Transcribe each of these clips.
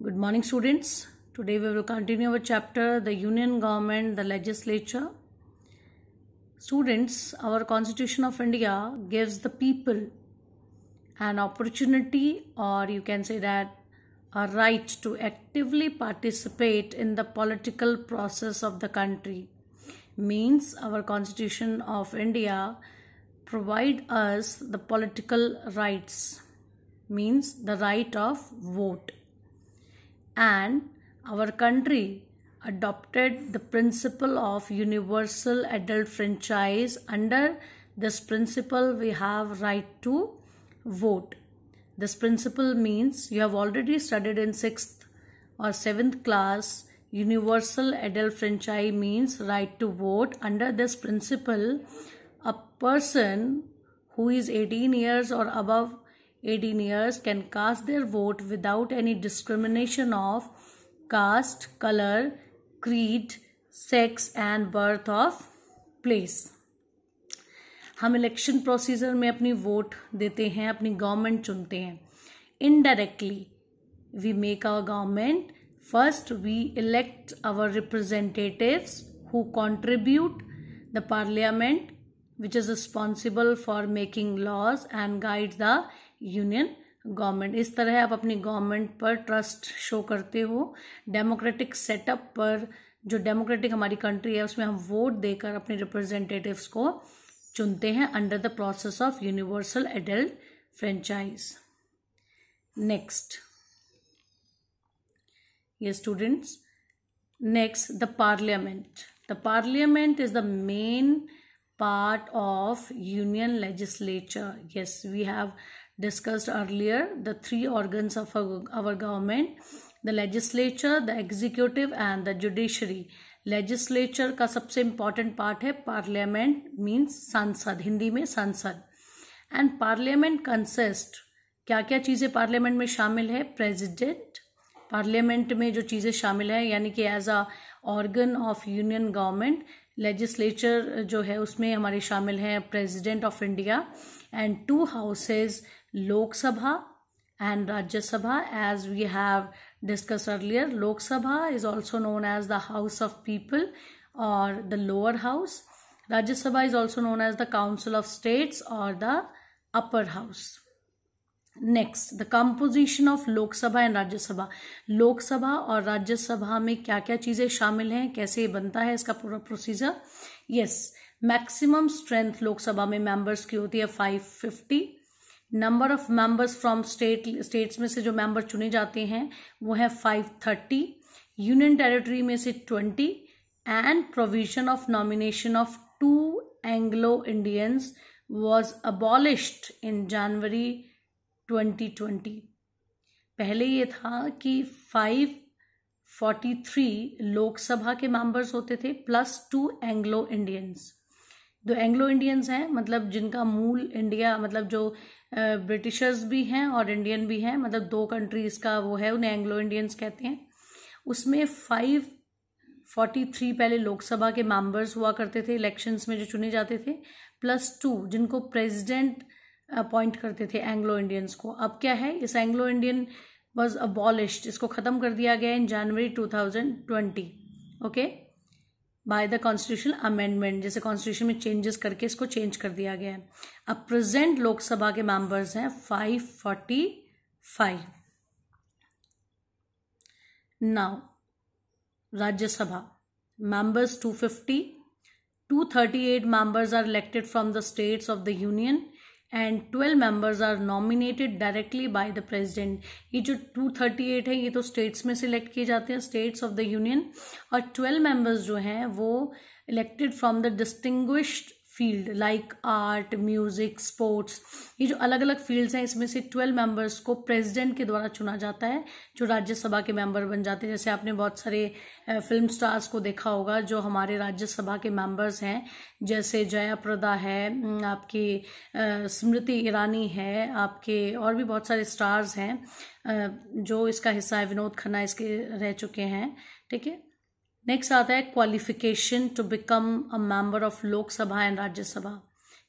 Good morning, students. Today we will continue our chapter, the Union Government, the Legislature. Students, our Constitution of India gives the people an opportunity, or you can say that a right, to actively participate in the political process of the country. Means our Constitution of India provide us the political rights, means the right of vote. And our country adopted the principle of universal adult franchise. Under this principle, we have right to vote. This principle means you have already studied in 6th or 7th class. Universal adult franchise means right to vote. Under this principle, a person who is 18 years or above 18 years can cast their vote without any discrimination of caste, color, creed, sex and birth of place. हम election procedure में अपनी vote देते हैं, अपनी government चुनते हैं. Indirectly we make our government. First we elect our representatives who contribute the parliament which is responsible for making laws and guides the union government. इस तरह आप अपनी गवर्नमेंट पर ट्रस्ट शो करते हो. डेमोक्रेटिक सेटअप पर, जो डेमोक्रेटिक हमारी कंट्री है उसमें हम वोट देकर अपने रिप्रेजेंटेटिव्स को चुनते हैं under the process of universal adult franchise. Next, ये students, next the parliament. The parliament is the main part of union legislature. Yes, we have discussed earlier the three organs of our government: the legislature, the executive and the judiciary. legislature का सबसे important part है parliament, means संसद, हिंदी में संसद. and parliament consist, क्या क्या चीज़ें parliament में शामिल है? प्रेसिडेंट. पार्लियामेंट में जो चीज़ें शामिल है, यानी कि as a organ of union government, legislature जो है उसमें हमारे शामिल हैं president of India and 2 houses, Lok Sabha and Rajya Sabha. As we have discuss earlier, Lok Sabha is also known as the house of people और the lower house. Rajya Sabha is also known as the council of states और the upper house. Next, the composition of Lok Sabha and Rajya Sabha. Lok Sabha और राज्यसभा में क्या क्या चीजें शामिल हैं, कैसे बनता है इसका पूरा procedure? Yes, maximum strength Lok Sabha में मेंबर्स की होती है 550. Number of members from states में से जो मेंबर चुने जाते हैं वो है 530. यूनियन टेरिटरी में से 20. And provision of nomination of 2 Anglo Indians was abolished in January 2020. पहले ये था कि 543 लोकसभा के मेंबर्स होते थे प्लस 2 एंग्लो इंडियंस. जो एंग्लो इंडियंस हैं मतलब जिनका मूल इंडिया, मतलब जो ब्रिटिशर्स भी हैं और इंडियन भी हैं, मतलब 2 कंट्रीज का वो है, उन्हें एंग्लो इंडियंस कहते हैं. उसमें 543 पहले लोकसभा के मेंबर्स हुआ करते थे इलेक्शंस में जो चुने जाते थे, प्लस 2 जिनको प्रेसिडेंट अपॉइंट करते थे एंग्लो इंडियंस को. अब क्या है, इस एंग्लो इंडियन वॉज अबॉलिश्ड, इसको खत्म कर दिया गया इन January 2020. Okay, by the constitutional amendment. जैसे कॉन्स्टिट्यूशन में चेंजेस करके इसको चेंज कर दिया गया है. अब प्रेजेंट लोकसभा के मेंबर्स हैं 545. Now Rajya Sabha members 250. 238 members are elected from the states of the union and 12 members are nominated directly by the president. ये जो 238 है ये तो स्टेट्स में सिलेक्ट किए जाते हैं, स्टेट्स ऑफ द यूनियन, और 12 members जो हैं वो elected from the distinguished field like art, music, sports. ये जो अलग अलग फील्ड्स हैं इसमें से 12 मेंबर्स को प्रेसिडेंट के द्वारा चुना जाता है जो राज्यसभा के मेंबर बन जाते हैं. जैसे आपने बहुत सारे फिल्म स्टार्स को देखा होगा जो हमारे राज्यसभा के मेंबर्स हैं, जैसे जया प्रदा है, आपकी स्मृति ईरानी है, आपके और भी बहुत सारे स्टार्स हैं जो इसका हिस्सा है. विनोद खन्ना इसके रह चुके हैं. ठीक है, नेक्स्ट आता है qualification to become a member of Lok Sabha and Rajya Sabha.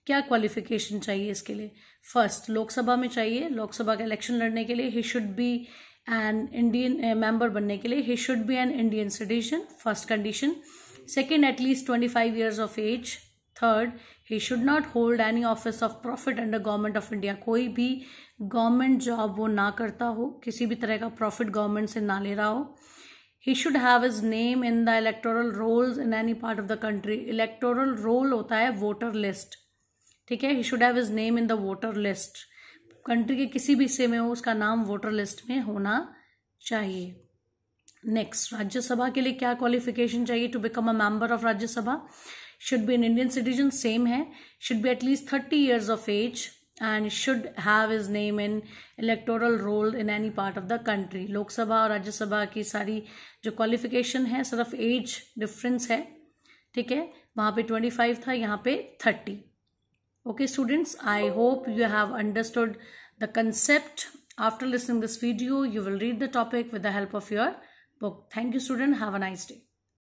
क्या क्वालिफिकेशन चाहिए इसके लिए? फर्स्ट, लोकसभा में चाहिए, लोकसभा का इलेक्शन लड़ने के लिए he should be an Indian member बनने के लिए he should be an Indian citizen, first condition. Second, at least 25 years of age. Third, he should not hold any office of profit under government of India. कोई भी government job वो ना करता हो, किसी भी तरह का प्रॉफिट गवर्नमेंट से ना ले रहा हो. He should have his name in the electoral rolls in any part of the country. Electoral roll होता है वोटर लिस्ट, ठीक है. He should have his name in the voter list. Country के किसी भी हिस्से में हो, उसका नाम वोटर लिस्ट में होना चाहिए. नेक्स्ट, राज्यसभा के लिए क्या क्वालिफिकेशन चाहिए to become a member of Rajya Sabha? Should be an Indian citizen, same है. Should be at least 30 years of age and should have his name in electoral roll in any part of the country. Lok Sabha और राज्यसभा की सारी जो qualification है सिर्फ age difference है, ठीक है. वहाँ पे 25 था, यहाँ पे 30. Okay students, I hope you have understood the concept. After listening this video, you will read the topic with the help of your book. Thank you student. Have a nice day.